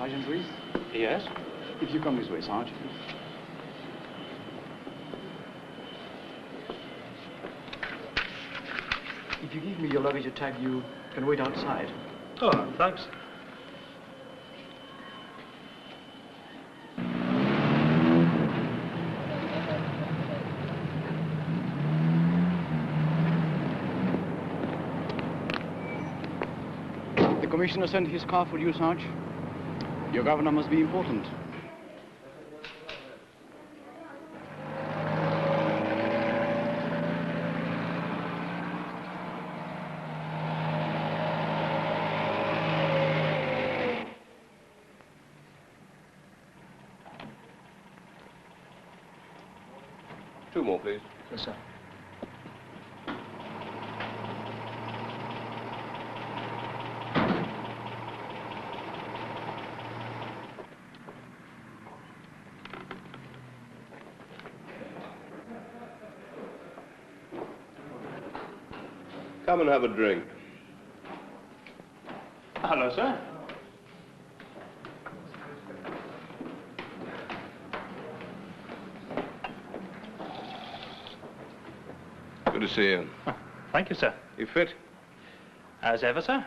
Sergeant Reese? Yes? If you come this way, Sergeant. If you give me your luggage tag, you can wait outside. Oh, thanks. The commissioner sent his car for you, Sarge. Your governor must be important. Two more, please. Yes, sir. Come and have a drink. Hello, sir. Good to see you. Oh, thank you, sir. You fit? As ever, sir.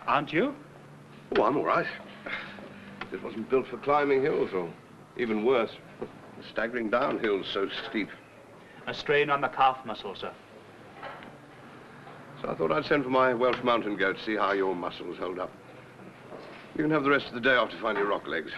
Aren't you? Oh, I'm all right. It wasn't built for climbing hills, or even worse, staggering down hills so steep. A strain on the calf muscle, sir. So I thought I'd send for my Welsh mountain goat to see how your muscles hold up. You can have the rest of the day off to find your rock legs.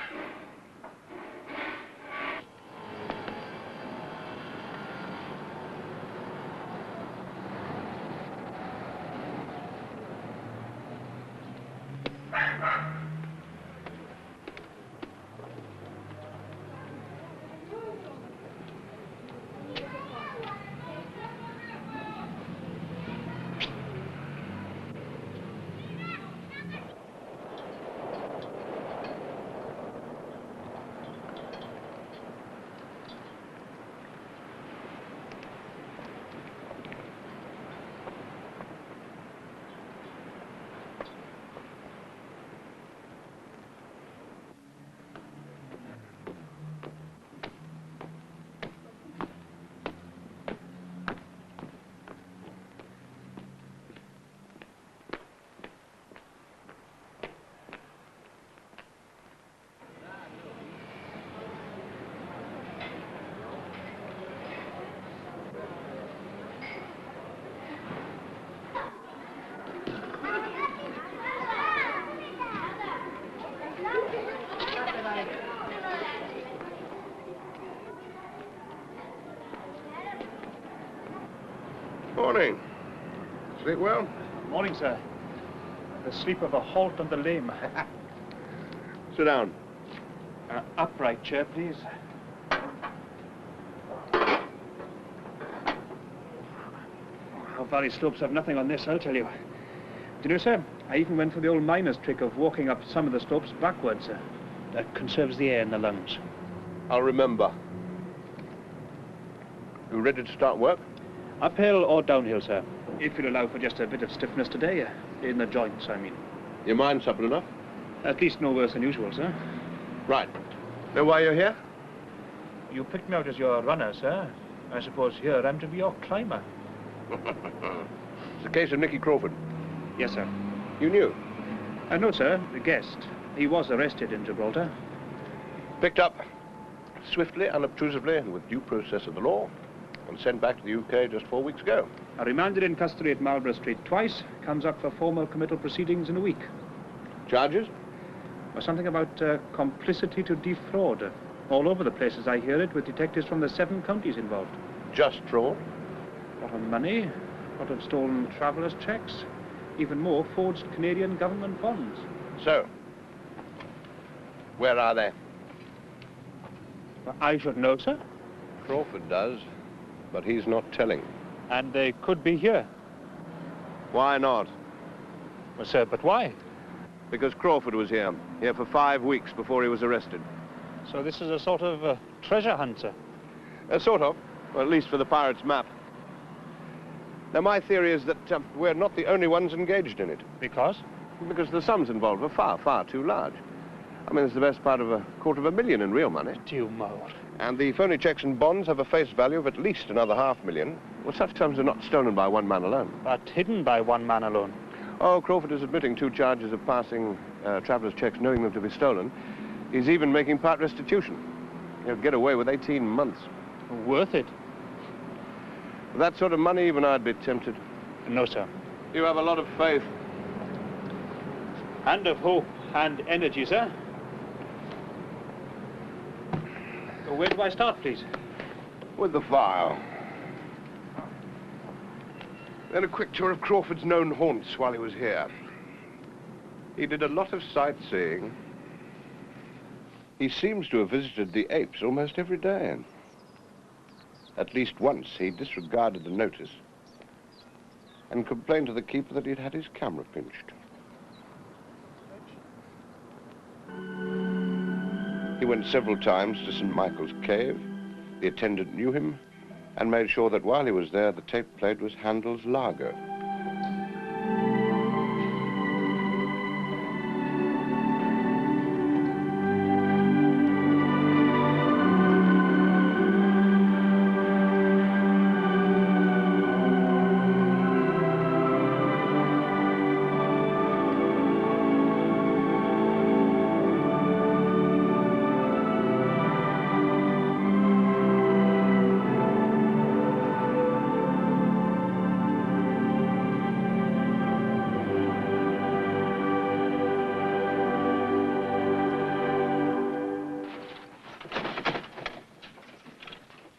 Morning. Sleep well? Morning, sir. The sleep of a halt and the lame. Sit down. Upright chair, please. Our valley slopes have nothing on this, I'll tell you. Do you know, sir, I even went for the old miner's trick of walking up some of the slopes backwards, sir. That conserves the air in the lungs. I'll remember. You ready to start work? Uphill or downhill, sir? If you'll allow for just a bit of stiffness today, in the joints, I mean. Your mind supple enough? At least no worse than usual, sir. Right. Know why you're here? You picked me out as your runner, sir. I suppose here I'm to be your climber. It's the case of Nicky Crawford. Yes, sir. You knew? No, sir. The guest. He was arrested in Gibraltar. Picked up swiftly, unobtrusively, and with due process of the law, and sent back to the UK just 4 weeks ago. Remanded in custody at Marlborough Street twice. Comes up for formal committal proceedings in a week. Charges? Something about complicity to defraud. All over the place, as I hear it, with detectives from the 7 counties involved. Just fraud? A lot of money, a lot of stolen travelers' checks, even more forged Canadian government bonds. So, where are they? I should know, sir. Crawford does, but he's not telling. And they could be here. Why not? Well, sir, but why? Because Crawford was here for 5 weeks before he was arrested. So this is a sort of treasure hunt, sir? Sort of, or at least for the pirate's map. Now, my theory is that we're not the only ones engaged in it. Because? Because the sums involved were far, far too large. I mean, it's the best part of $250,000 in real money. Due more. And the phony checks and bonds have a face value of at least another $500,000. Well, such sums are not stolen by one man alone. But hidden by one man alone. Oh, Crawford is admitting 2 charges of passing traveller's checks, knowing them to be stolen. He's even making part restitution. He'll get away with 18 months. Worth it? With that sort of money, even I'd be tempted. No, sir. You have a lot of faith. And of hope and energy, sir. Where do I start, please? With the file. Then a quick tour of Crawford's known haunts while he was here. He did a lot of sightseeing. He seems to have visited the apes almost every day. At least once he disregarded the notice and complained to the keeper that he'd had his camera pinched. He went several times to St. Michael's Cave. The attendant knew him and made sure that while he was there, the tape played was Handel's Lager.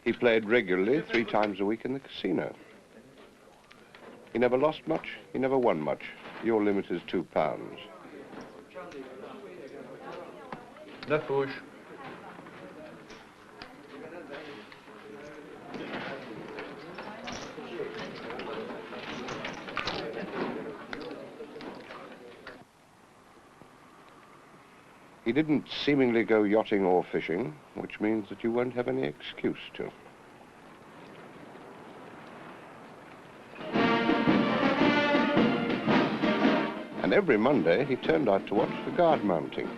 He played regularly 3 times a week in the casino. He never lost much, he never won much. Your limit is £2. The push. He didn't seemingly go yachting or fishing, which means that you won't have any excuse to. And every Monday, he turned out to watch the guard mounting.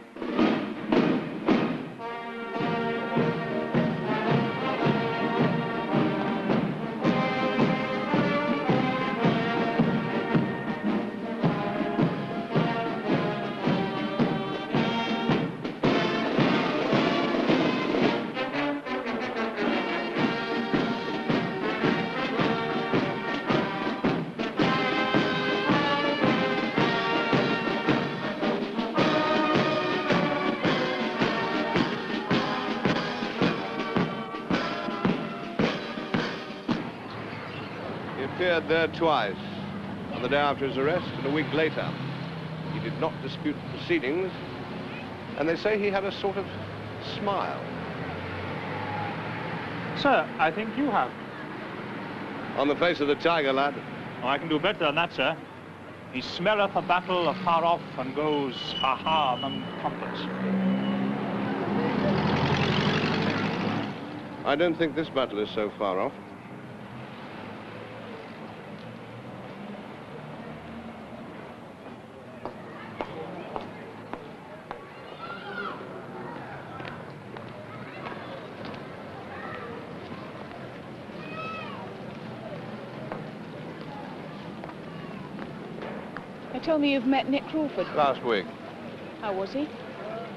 Appeared there twice, on the day after his arrest and a week later. He did not dispute the proceedings, and they say he had a sort of smile. Sir, I think you have. On the face of the tiger, lad. Oh, I can do better than that, sir. He smelleth a battle afar off and goes, ha-ha, among trumpets. I don't think this battle is so far off. They tell me you've met Nick Crawford. Last week. How was he?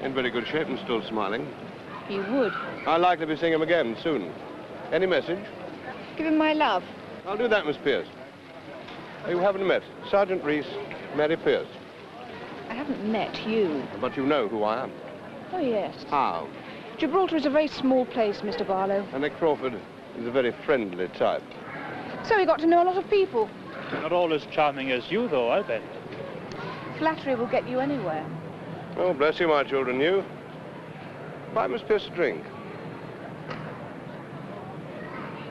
In very good shape and still smiling. You would. I'd like to be seeing him again soon. Any message? Give him my love. I'll do that, Miss Pierce. You haven't met Sergeant Reese, Mary Pierce. I haven't met you. But you know who I am. Oh, yes. How? Gibraltar is a very small place, Mr. Barlow. And Nick Crawford is a very friendly type. So he got to know a lot of people. Not all as charming as you, though, I bet. Flattery will get you anywhere. Oh, bless you, my children, you. Buy Miss Pierce a drink.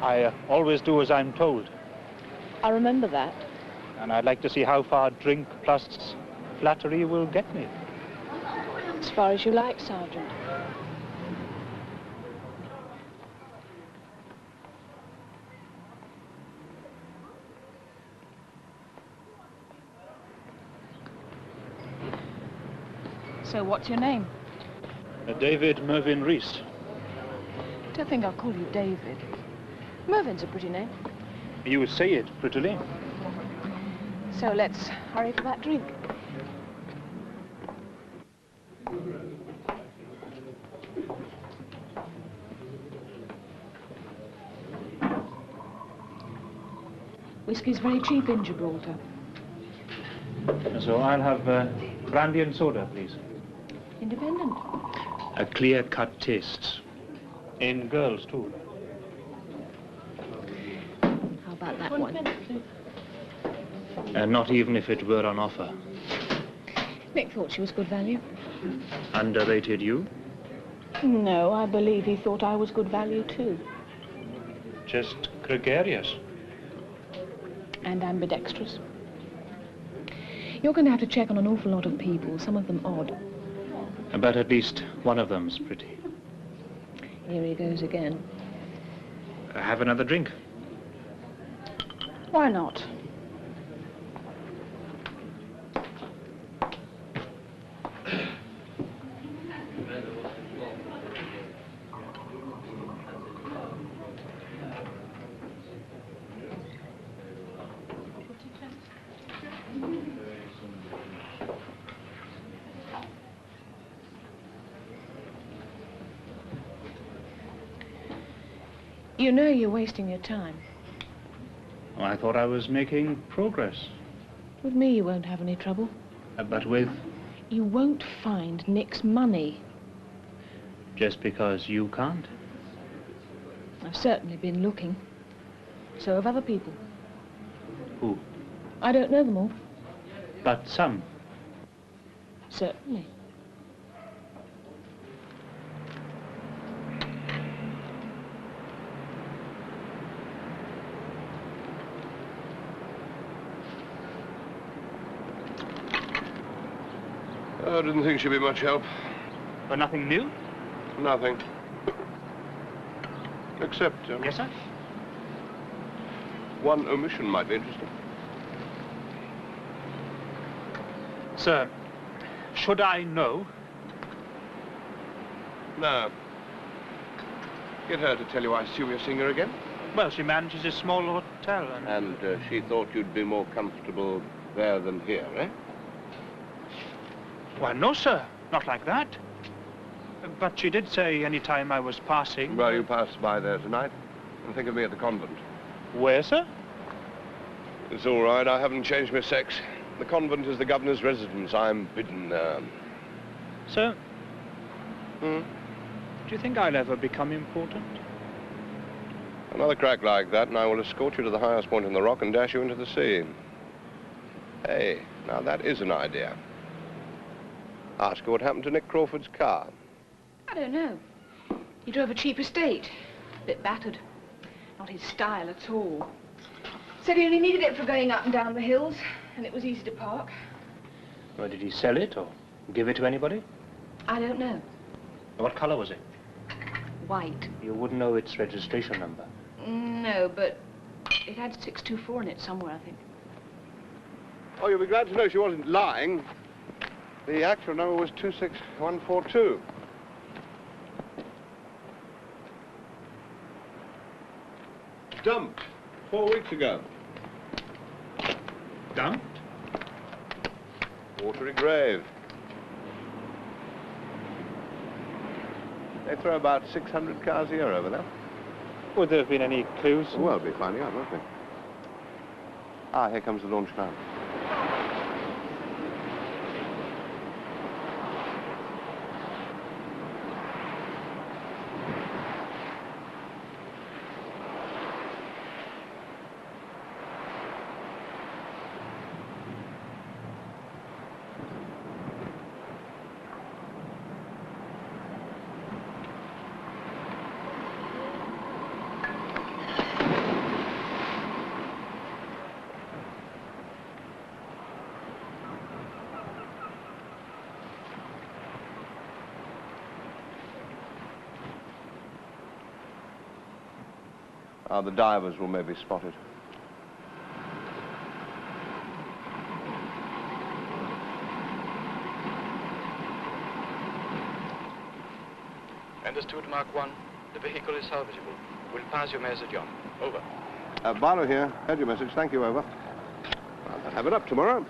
I always do as I'm told. I remember that. And I'd like to see how far drink plus flattery will get me. As far as you like, Sergeant. So what's your name? David Mervyn Reese. Don't think I'll call you David. Mervyn's a pretty name. You say it prettily. So let's hurry for that drink. Whiskey's very cheap in Gibraltar. So I'll have brandy and soda, please. Independent. A clear-cut taste. In girls, too. How about that one? Not even if it were on offer. Nick thought she was good value. Underrated you? No, I believe he thought I was good value too. Just gregarious. And ambidextrous. You're going to have to check on an awful lot of people, some of them odd. But at least one of them's pretty. Here he goes again. Have another drink. Why not? You know you're wasting your time. Oh, I thought I was making progress. With me you won't have any trouble. But with... You won't find Nick's money. Just because you can't? I've certainly been looking. So have other people. Who? I don't know them all. But some. Certainly. I didn't think she'd be much help. But nothing new? Nothing. Except... Yes, sir? one omission might be interesting. Sir, should I know? No. Get her to tell you I assume you're seeing her again? Well, she manages a small hotel and... And she thought you'd be more comfortable there than here, eh? Why, no, sir. Not like that. But she did say any time I was passing... Well, you passed by there tonight. And think of me at the convent. Where, sir? It's all right. I haven't changed my sex. The convent is the governor's residence. I'm bidden there. Sir, Hmm? do you think I'll ever become important? Another crack like that, and I will escort you to the highest point in the rock and dash you into the sea. Hey, now that is an idea. Ask her what happened to Nick Crawford's car. I don't know. He drove a cheap estate. A bit battered. Not his style at all. Said he only needed it for going up and down the hills, and it was easy to park. Or did he sell it or give it to anybody? I don't know. What color was it? White. You wouldn't know its registration number. No, but it had 624 in it somewhere, I think. Oh, you'll be glad to know she wasn't lying. The actual number was 26142. Dumped 4 weeks ago. Dumped? Watery grave. They throw about 600 cars a year over there. Would there have been any clues? Well, we'll be finding out, won't we? Ah, here comes the launch now. The divers will maybe spot it. Understood, Mark 1. The vehicle is salvageable. We'll pass your message on. Over. Barlow here. Heard your message. Thank you, over. I'll have it up tomorrow.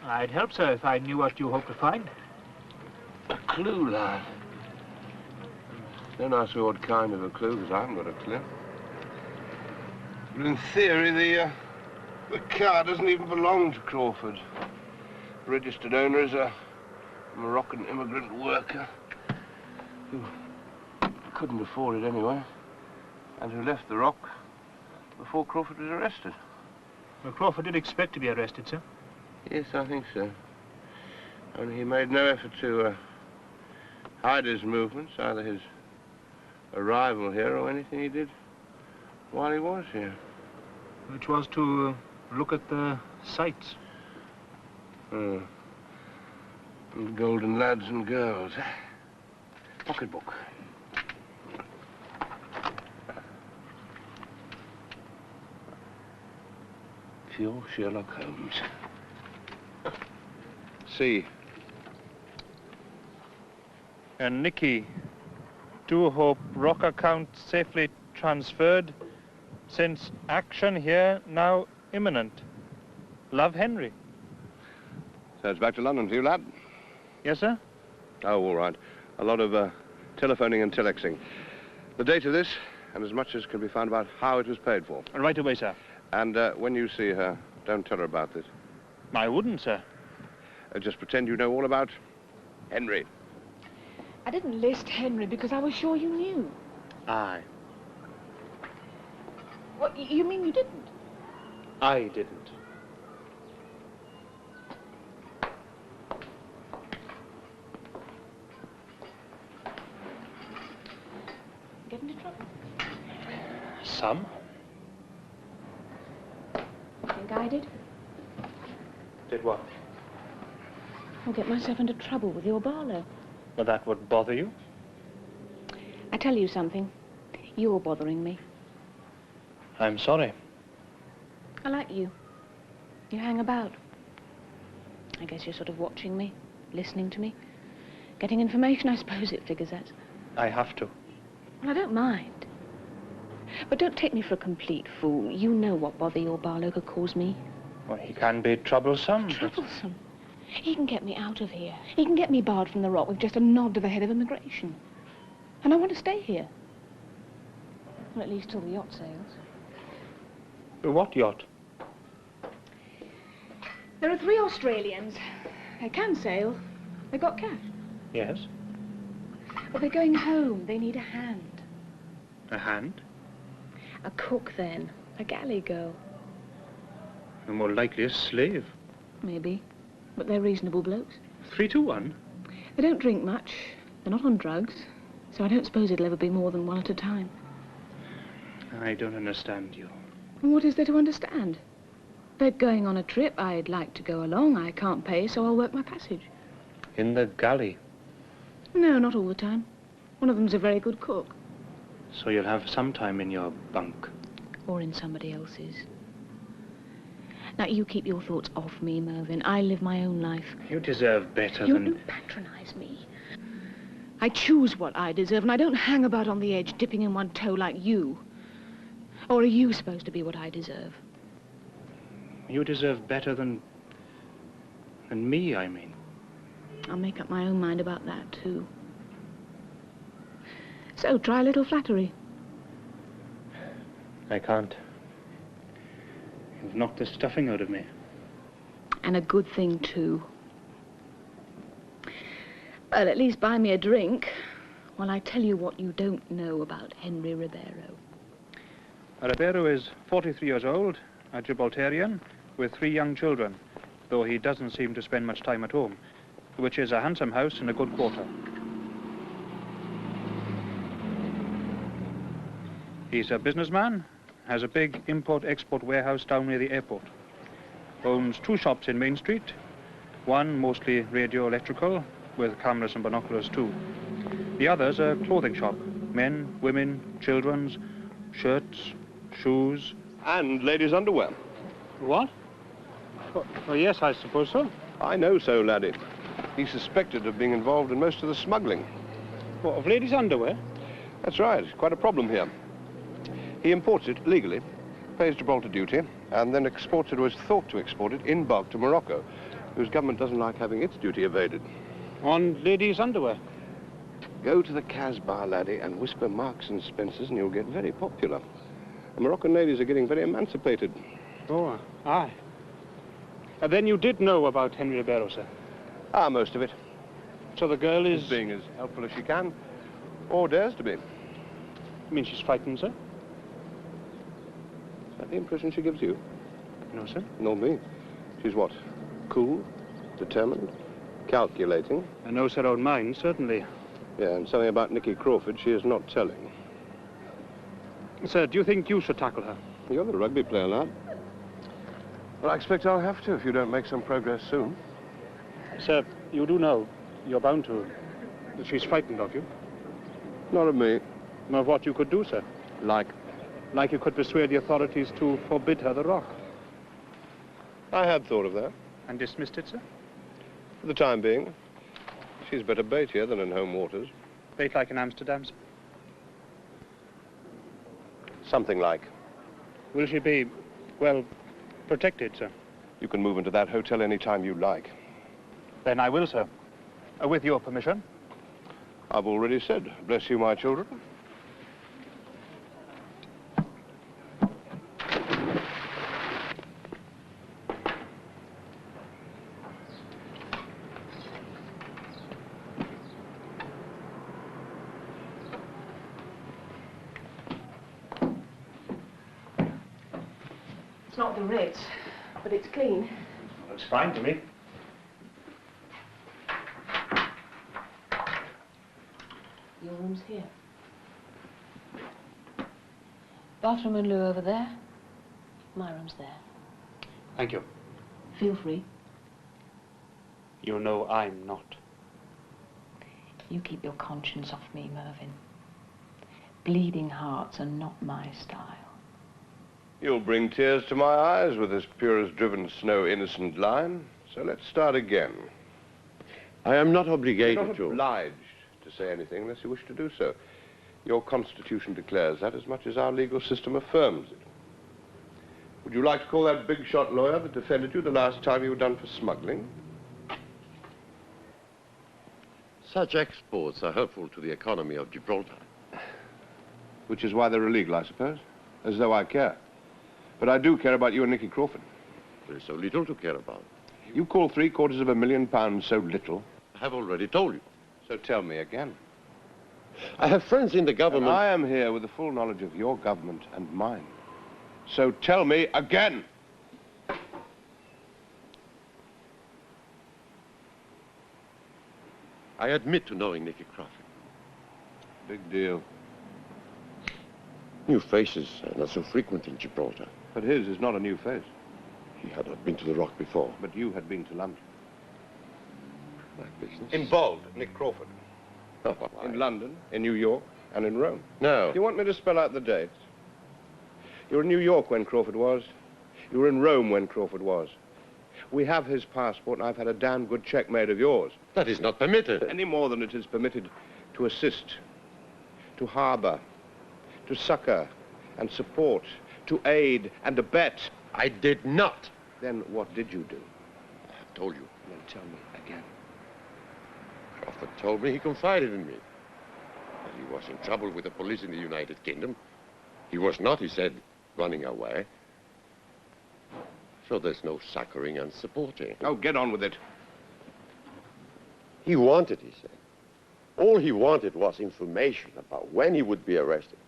I'd help, sir, if I knew what you hoped to find. A clue, lad. Don't ask me what kind of a clue, because I haven't got a clue. But in theory, the car doesn't even belong to Crawford. The registered owner is a Moroccan immigrant worker who couldn't afford it anyway, and who left the Rock before Crawford was arrested. Well, Crawford did expect to be arrested, sir. Yes, I think so. Only he made no effort to hide his movements, either his arrival here or anything he did while he was here. Which was to look at the sights. And golden lads and girls. Pocketbook. Pure Sherlock Holmes. See. And Nicky, do hope Rock account safely transferred, since action here now imminent. Love, Henry. So it's back to London for you, lad? Yes, sir? Oh, all right. A lot of telephoning and telexing. The date of this, and as much as can be found about how it was paid for. Right away, sir. And when you see her, don't tell her about this. I wouldn't, sir. Just pretend you know all about Henry. I didn't list Henry because I was sure you knew. Aye. What, you mean you didn't? I didn't. Get into trouble? Some? Think I did? Did what? I'll get myself into trouble with your Barlow. Well, that would bother you? I tell you something. You're bothering me. I'm sorry. I like you. You hang about. I guess you're sort of watching me, listening to me. Getting information, I suppose it figures that. I have to. Well, I don't mind. But don't take me for a complete fool. You know what bother your Barlow could cause me. Well, he can be troublesome. Troublesome? He can get me out of here. He can get me barred from the Rock with just a nod to the head of immigration. And I want to stay here. Well, at least till the yacht sails. What yacht? There are 3 Australians. They can sail. They've got cash. Yes. But they're going home. They need a hand. A hand? A cook, then. A galley girl. And more likely a slave. Maybe. But they're reasonable blokes. 3 to 1? They don't drink much. They're not on drugs. So I don't suppose it'll ever be more than one at a time. I don't understand you. And what is there to understand? They're going on a trip. I'd like to go along. I can't pay, so I'll work my passage. In the galley? No, not all the time. One of them's a very good cook. So you'll have some time in your bunk. Or in somebody else's. Now, you keep your thoughts off me, Mervyn. I live my own life. You deserve better You than... don't patronize me. I choose what I deserve, and I don't hang about on the edge, dipping in one toe like you. Or are you supposed to be what I deserve? You deserve better than me, I mean. I'll make up my own mind about that, too. So, try a little flattery. I can't. You've knocked the stuffing out of me. And a good thing, too. Well, at least buy me a drink while I tell you what you don't know about Henry Ribeiro. Ribeiro is 43 years old, a Gibraltarian, with 3 young children, though he doesn't seem to spend much time at home, which is a handsome house in a good quarter. He's a businessman, has a big import-export warehouse down near the airport, owns 2 shops in Main Street, one mostly radio-electrical, with cameras and binoculars too. The other's a clothing shop, men, women, children's, shirts, shoes. And ladies' underwear. What? Oh, yes, I suppose so. I know so, laddie. He's suspected of being involved in most of the smuggling. What, of ladies' underwear? That's right. Quite a problem here. He imports it legally, pays Gibraltar duty, and then exports it, or is thought to export it, in bulk to Morocco, whose government doesn't like having its duty evaded. On ladies' underwear? Go to the Casbah, laddie, and whisper Marks and Spencer's, and you'll get very popular. The Moroccan ladies are getting very emancipated. Oh, aye. Then you did know about Henry Ribeiro, sir? Ah, most of it. So the girl is... Being as helpful as she can, or dares to be. You mean she's frightened, sir? Is that the impression she gives you? No, sir. Not me. She's what? Cool, determined, calculating. And knows her own mind, certainly. Yeah, and something about Nicky Crawford she is not telling. Sir, do you think you should tackle her? You're the rugby player, lad. Well, I expect I'll have to if you don't make some progress soon. Sir, you do know, you're bound to, that she's frightened of you. Not of me. Nor of what you could do, sir. Like? Like you could persuade the authorities to forbid her the rock. I had thought of that. And dismissed it, sir? For the time being. She's better bait here than in home waters. Bait like in Amsterdam, sir? Something like. Will she be, well, protected, sir? You can move into that hotel any time you like. Then I will, sir. With your permission. I've already said, bless you, my children. It's not the Ritz, but it's clean. Looks fine to me. Your room's here. Bathroom and loo over there. My room's there. Thank you. Feel free. You know I'm not. You keep your conscience off me, Mervyn. Bleeding hearts are not my style. You'll bring tears to my eyes with this pure as driven snow innocent line. So let's start again. I am not obligated You're not to. obliged to say anything unless you wish to do so. Your Constitution declares that as much as our legal system affirms it. Would you like to call that big shot lawyer that defended you the last time you were done for smuggling? Such exports are helpful to the economy of Gibraltar. Which is why they're illegal, I suppose. As though I care. But I do care about you and Nicky Crawford. There is so little to care about. You call £750,000 so little. I have already told you. So tell me again. I have friends in the government. And I am here with the full knowledge of your government and mine. So tell me again. I admit to knowing Nicky Crawford. Big deal. New faces are not so frequent in Gibraltar. But his is not a new face. He had not been to the Rock before. But you had been to London. My business? In bold, Nick Crawford. Oh, In London, in New York, and in Rome. No. You want me to spell out the dates? You were in New York when Crawford was. You were in Rome when Crawford was. We have his passport, and I've had a damn good check made of yours. That is not permitted. Any more than it is permitted to assist, to harbor, to succor and support, to aid and abet. I did not. Then what did you do? I have told you. Then tell me again. Crawford told me he confided in me. That he was in trouble with the police in the United Kingdom. He was not, he said, running away. So there's no succoring and supporting. Oh, get on with it. He wanted, he said. All he wanted was information about when he would be arrested.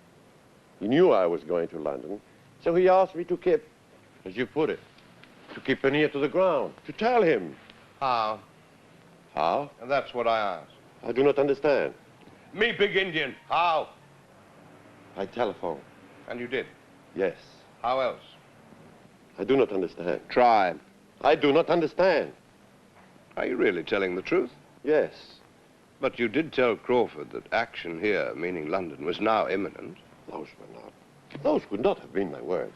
He knew I was going to London, so he asked me to keep, as you put it, to keep an ear to the ground, to tell him. How? How? And that's what I asked. I do not understand. Me, big Indian. How? I telephoned. And you did? Yes. How else? I do not understand. Try. I do not understand. Are you really telling the truth? Yes. But you did tell Crawford that action here, meaning London, was now imminent. Those were not. Those could not have been my words.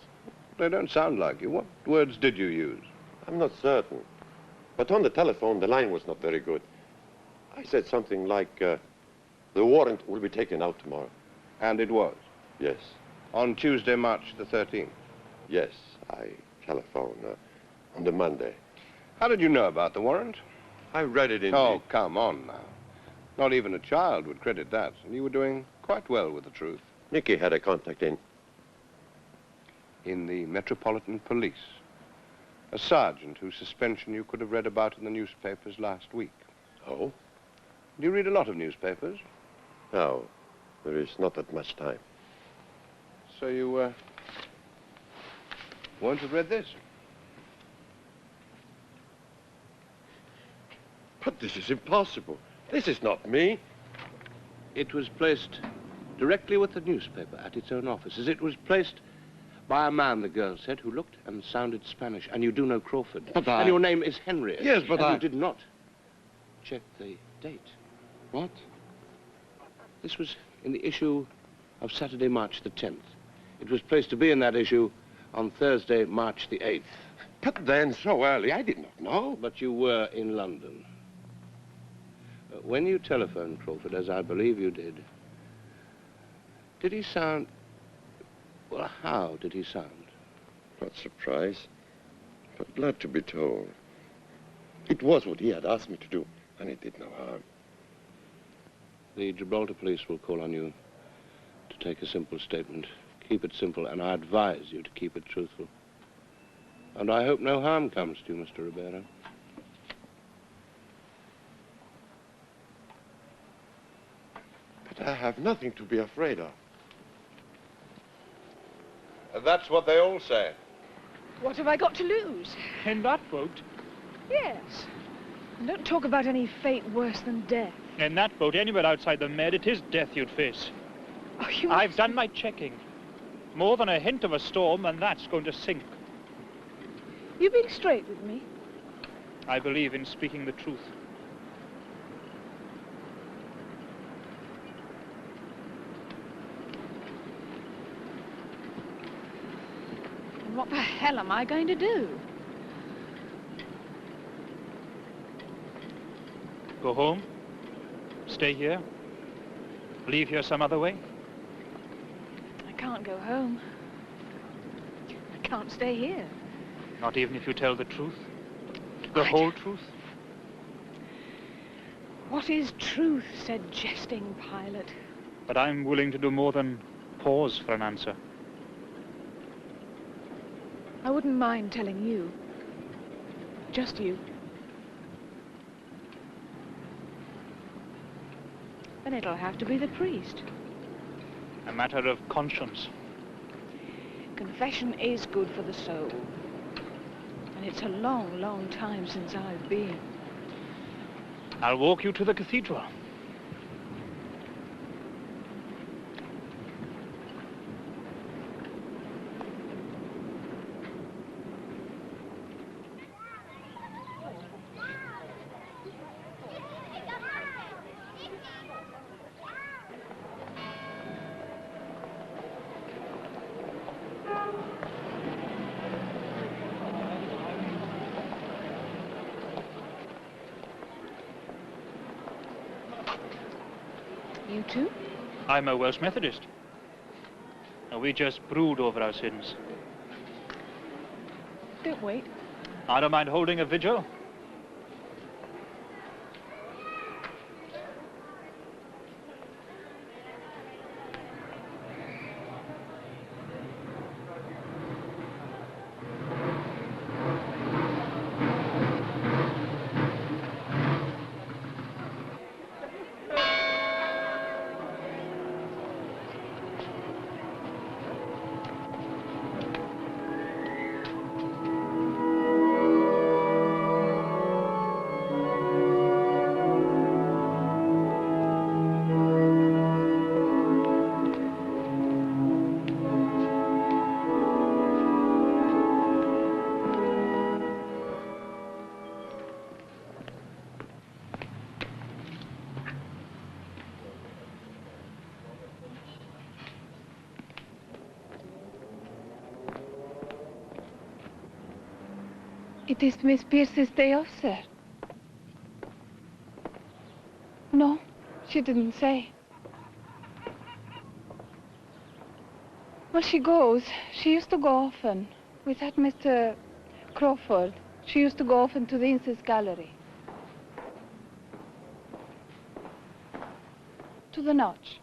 They don't sound like you. What words did you use? I'm not certain. But on the telephone, the line was not very good. I said something like, the warrant will be taken out tomorrow. And it was? Yes. On Tuesday, March the 13th? Yes, I telephoned on the Monday. How did you know about the warrant? I read it in Oh, come on now. Not even a child would credit that. And you were doing quite well with the truth. Nicky had a contact in the Metropolitan Police. A sergeant whose suspension you could have read about in the newspapers last week. Oh? Do you read a lot of newspapers? No, there is not that much time. So you, won't have read this? But this is impossible. This is not me. It was placed directly with the newspaper at its own offices. It was placed by a man, the girl said, who looked and sounded Spanish. And you do know Crawford. But And your name is Henry. Yes, but and you did not check the date. What? This was in the issue of Saturday, March the 10th. It was placed to be in that issue on Thursday, March the 8th. But then, so early, I did not know. But you were in London. When you telephoned Crawford, as I believe you did he sound... Well, how did he sound? Not surprised, but glad to be told. It was what he had asked me to do, and it did no harm. The Gibraltar police will call on you to take a simple statement. Keep it simple, and I advise you to keep it truthful. And I hope no harm comes to you, Mr. Ribeiro. But I have nothing to be afraid of. That's what they all say. What have I got to lose? In that boat? Yes. And don't talk about any fate worse than death. In that boat, anywhere outside the Med, it is death you'd face. Oh, you I've done my checking. More than a hint of a storm, and that's going to sink. You being straight with me? I believe in speaking the truth. And what the hell am I going to do? Go home? Stay here? Leave here some other way? I can't go home. I can't stay here. Not even if you tell the truth? The whole truth? What is truth, said jesting pilot. But I'm willing to do more than pause for an answer. I wouldn't mind telling you. Just you. Then it'll have to be the priest. A matter of conscience. Confession is good for the soul. And it's a long, long time since I've been. I'll walk you to the cathedral. You too? I'm a Welsh Methodist. And we just brood over our sins. Don't wait. I don't mind holding a vigil. It is Miss Pierce's day off, sir. No, she didn't say. Well, she goes. She used to go often. With that Mr. Crawford, she used to go often to the Incest Gallery. To the Notch.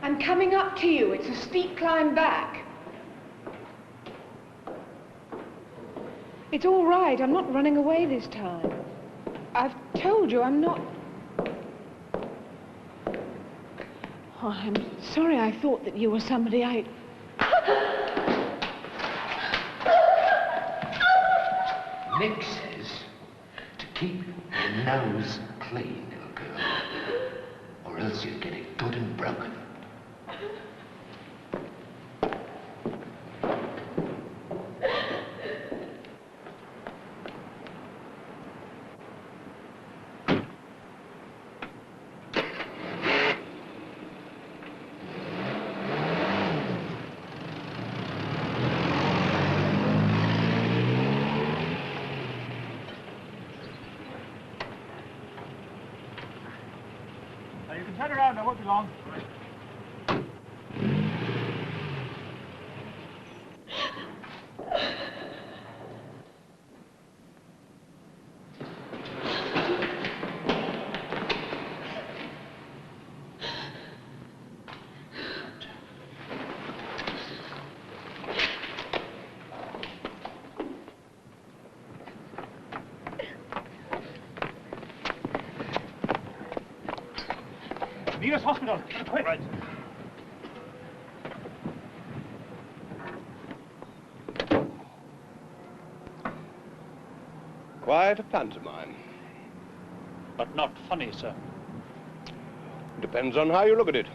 I'm coming up to you. It's a steep climb back. It's all right. I'm not running away this time. I've told you I'm not... Oh, I'm sorry. I thought that you were somebody I... Nick says to keep your nose clean, little girl, or else you'll get it good and broken. You can turn around, I won't be long. Nearest hospital, quick. Right. Quite a pantomime. But not funny, sir. Depends on how you look at it.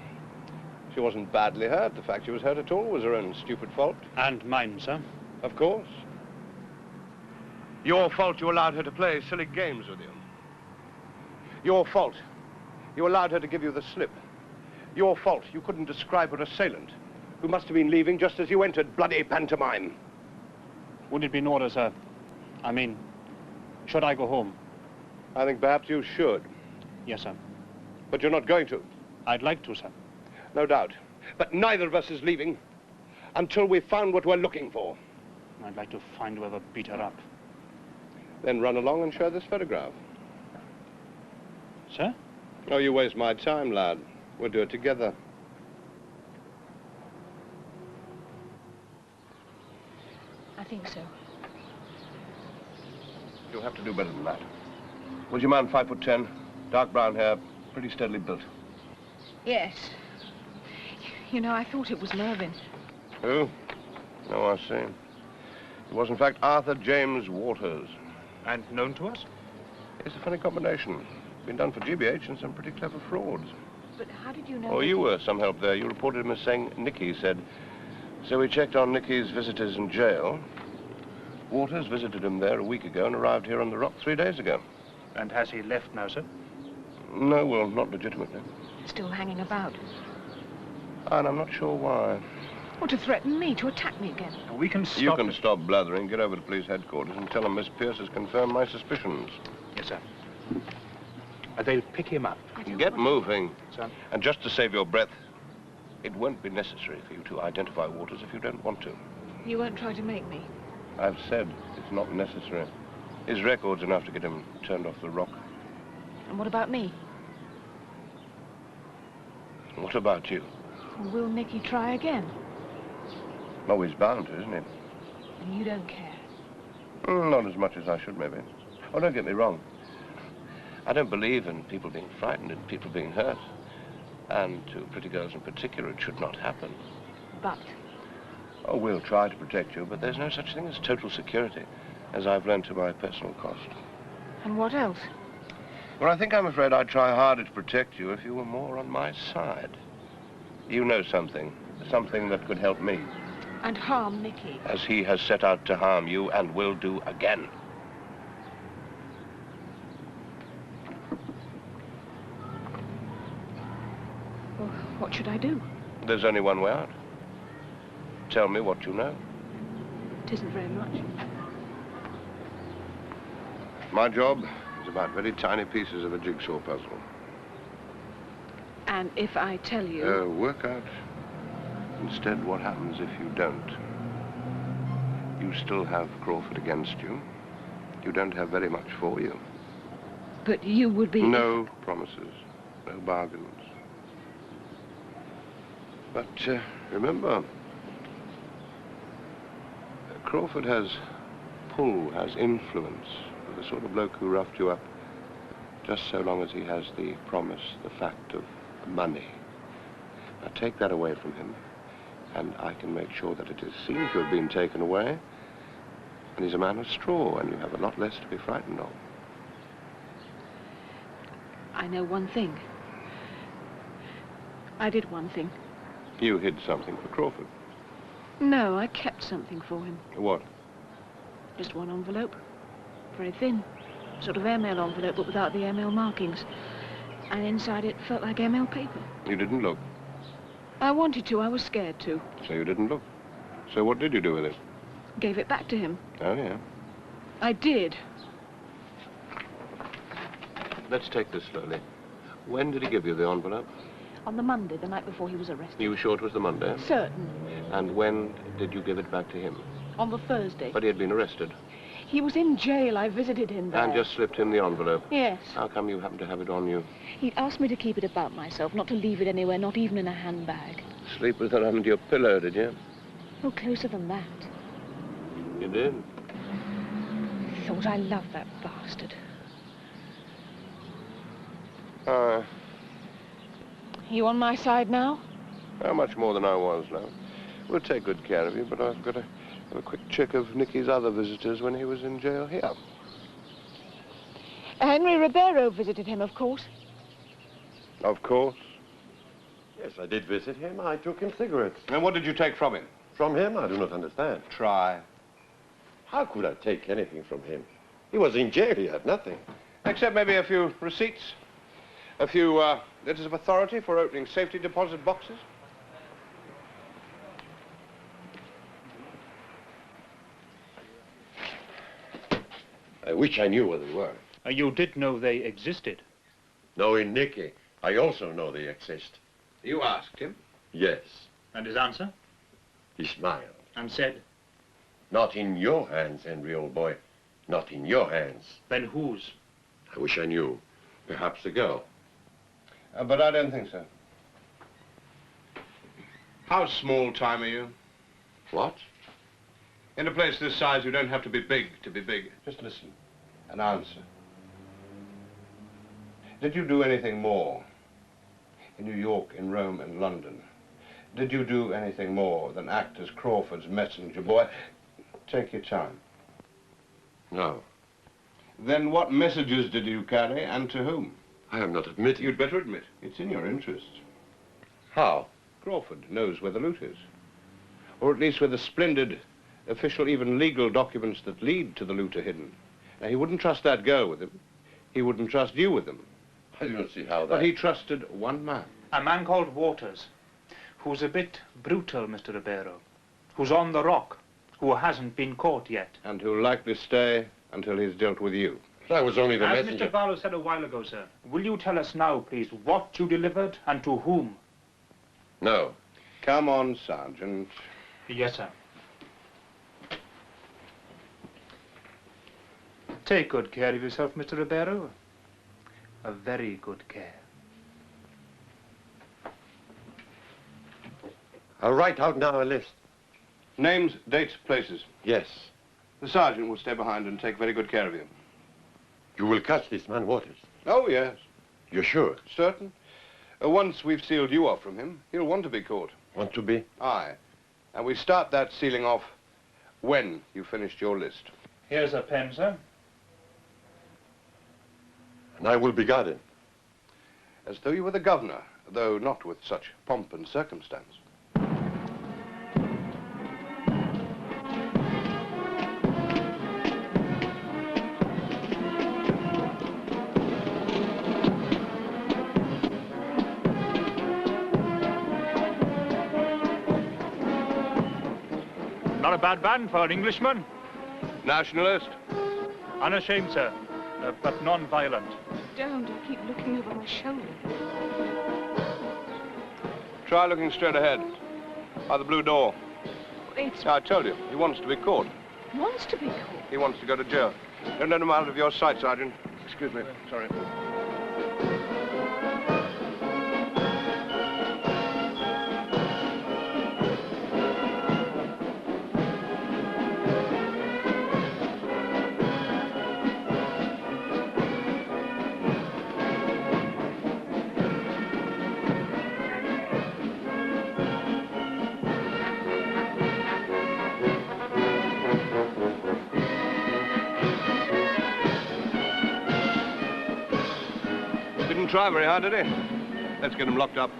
She wasn't badly hurt. The fact she was hurt at all was her own stupid fault. And mine, sir. Of course. Your fault you allowed her to play silly games with you. Your fault. You allowed her to give you the slip. Your fault. You couldn't describe her assailant, who must have been leaving just as you entered. Bloody pantomime. Would it be in order, sir? I mean, should I go home? I think perhaps you should. Yes, sir. But you're not going to. I'd like to, sir. No doubt. But neither of us is leaving until we've found what we're looking for. I'd like to find whoever beat her up. Then run along and show this photograph. Sir? Oh, you waste my time, lad. We'll do it together. I think so. You'll have to do better than that. Was your man 5'10", dark brown hair, pretty steadily built? Yes. You know, I thought it was Mervyn. Who? Oh, I see. It was, in fact, Arthur James Waters. And known to us? It's a funny combination. Been done for GBH and some pretty clever frauds. But how did you know? Oh, you were some help there. You reported him as saying Nicky said. So we checked on Nicky's visitors in jail. Waters visited him there a week ago and arrived here on the Rock 3 days ago. And has he left now, sir? No, well, not legitimately. Still hanging about. And I'm not sure why. Or to threaten me, to attack me again. We can stop... You can stop blathering, get over to police headquarters and tell them Miss Pierce has confirmed my suspicions. Yes, sir. They'll pick him up. Get moving. Sir? And just to save your breath, it won't be necessary for you to identify Waters if you don't want to. You won't try to make me? I've said it's not necessary. His record's enough to get him turned off the Rock. And what about me? What about you? Will Nicky try again? Oh, he's bound to, isn't he? And you don't care? Not as much as I should, maybe. Oh, don't get me wrong. I don't believe in people being frightened and people being hurt. And to pretty girls in particular, it should not happen. But? Oh, we'll try to protect you, but there's no such thing as total security, as I've learned to my personal cost. And what else? Well, I think I'm afraid I'd try harder to protect you if you were more on my side. You know something that could help me. And harm Nicky. As he has set out to harm you and will do again. Well, what should I do? There's only one way out. Tell me what you know. It isn't very much. My job is about very tiny pieces of a jigsaw puzzle. And if I tell you... Work out instead what happens if you don't. You still have Crawford against you. You don't have very much for you. But you would be... No promises, no bargains. But remember, Crawford has pull, has influence, the sort of bloke who roughed you up, just so long as he has the promise, the fact of money. Now take that away from him, and I can make sure that it is seen to have been taken away, and he's a man of straw, and you have a lot less to be frightened of. I know one thing. I did one thing. You hid something for Crawford. No, I kept something for him. What? Just one envelope. Very thin. Sort of airmail envelope, but without the airmail markings. And inside it felt like airmail paper. You didn't look. I wanted to. I was scared to. So you didn't look. So what did you do with it? Gave it back to him. Oh, yeah. I did. Let's take this slowly. When did he give you the envelope? On the Monday, the night before he was arrested. You were sure it was the Monday? Certain. And when did you give it back to him? On the Thursday. But he had been arrested. He was in jail. I visited him there. And just slipped him the envelope? Yes. How come you happened to have it on you? He'd asked me to keep it about myself, not to leave it anywhere, not even in a handbag. Sleep with it under your pillow, did you? No closer than that. You did? Thought I loved that bastard. You on my side now? How much more than I was now? We'll take good care of you, but I've got to have a quick check of Nicky's other visitors when he was in jail here. Henry Ribeiro visited him, of course. Of course. Yes, I did visit him. I took him cigarettes. And what did you take from him? From him? I do not understand. Try. How could I take anything from him? He was in jail. He had nothing. Except maybe a few receipts. A few letters of authority for opening safety deposit boxes. I wish I knew where they were. You did know they existed? Knowing Nicky, I also know they exist. You asked him? Yes. And his answer? He smiled. And said? Not in your hands, Henry, old boy. Not in your hands. Then whose? I wish I knew. Perhaps the girl. But I don't think so. How small time are you? What? In a place this size, you don't have to be big to be big. Just listen and answer. Did you do anything more in New York, in Rome, and London? Did you do anything more than act as Crawford's messenger boy? Take your time. No. Then what messages did you carry, and to whom? I am not admitting. You'd better admit. It's in your interest. How? Crawford knows where the loot is. Or at least where the splendid official, even legal documents that lead to the loot are hidden. Now, he wouldn't trust that girl with him. He wouldn't trust you with him. I do not see how that... But he trusted one man. A man called Waters, who's a bit brutal, Mr. Ribeiro, who's on the rock, who hasn't been caught yet. And who'll likely stay until he's dealt with you. That was only the As messenger. Mr. Barlow said a while ago, sir, will you tell us now, please, what you delivered and to whom? No. Come on, Sergeant. Yes, sir. Take good care of yourself, Mr. Ribeiro. A very good care. I'll write out now a list. Names, dates, places. Yes. The sergeant will stay behind and take very good care of you. You will catch this man Waters. Oh, yes. You're sure? Certain. Once we've sealed you off from him, he'll want to be caught. Want to be? Aye. And we start that sealing off when you've finished your list. Here's a pen, sir. And I will be guarded. As though you were the governor, though not with such pomp and circumstance. a bad band for an Englishman. Nationalist? Unashamed, sir, but non-violent. Don't. I keep looking over my shoulder. Try looking straight ahead. By the blue door. It's... I told you, he wants to be caught. wants to be caught. He wants to go to jail. Don't let him out of your sight, Sergeant. Excuse me. Sorry. Didn't try very hard, did he? Let's get him locked up.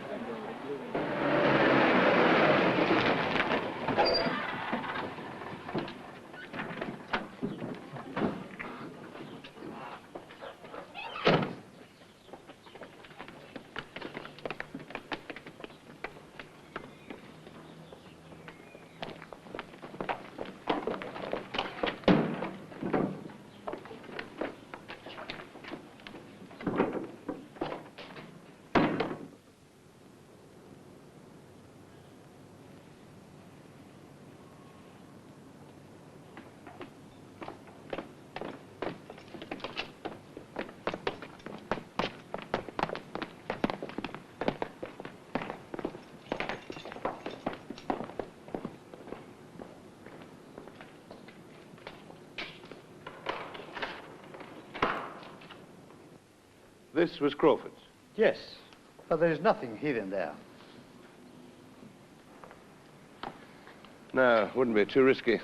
This was Crawford's. Yes, but there is nothing hidden there. No, wouldn't be too risky.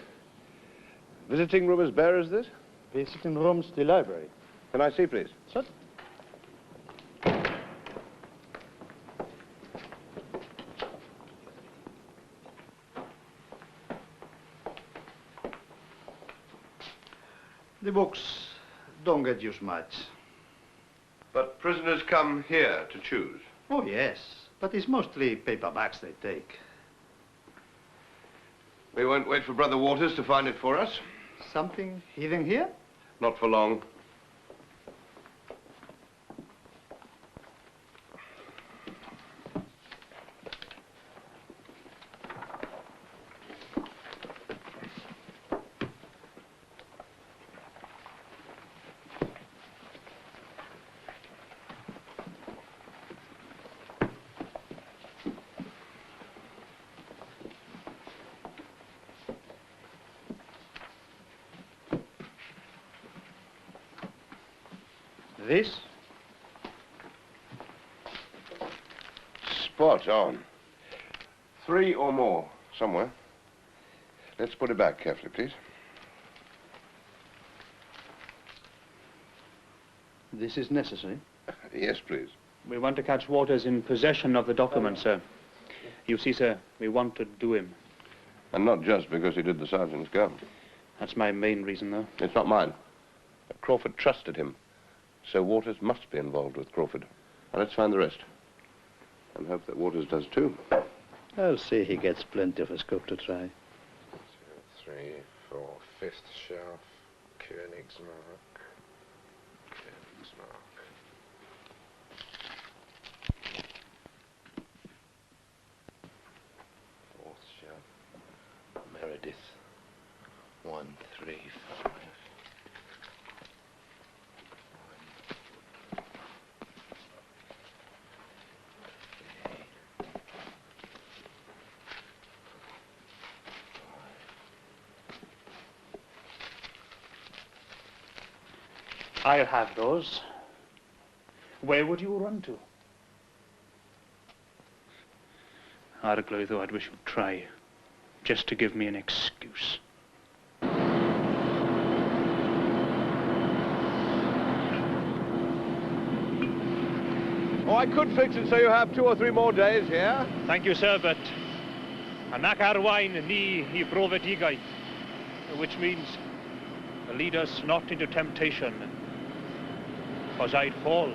Visiting room as bare as this? Visiting room's the library. Can I see, please? Sir? The books don't get used much. But prisoners come here to choose. Oh, yes, but it's mostly paperbacks they take. We won't wait for Brother Waters to find it for us. Something hidden here? Not for long. This? Spot on. 3 or more, somewhere. Let's put it back carefully, please. This is necessary. Yes, please. We want to catch Waters in possession of the document, sir. You see, sir, we want to do him. And not just because he did the sergeant's gun. That's my main reason, though. It's not mine. Crawford trusted him. So Waters must be involved with Crawford. Now let's find the rest. And hope that Waters does too. I'll see he gets plenty of a scope to try. 2, 3, 4, 5th shelf, Königsmark. Fourth shelf, Meredith. 1, 3, 5. I'll have those. Where would you run to? Arglwy, though, I'd wish you'd try, just to give me an excuse. Oh, I could fix it so you have 2 or 3 more days here. Thank you, sir, but anak arwain ni provetigait, which means lead us not into temptation, because I'd fall.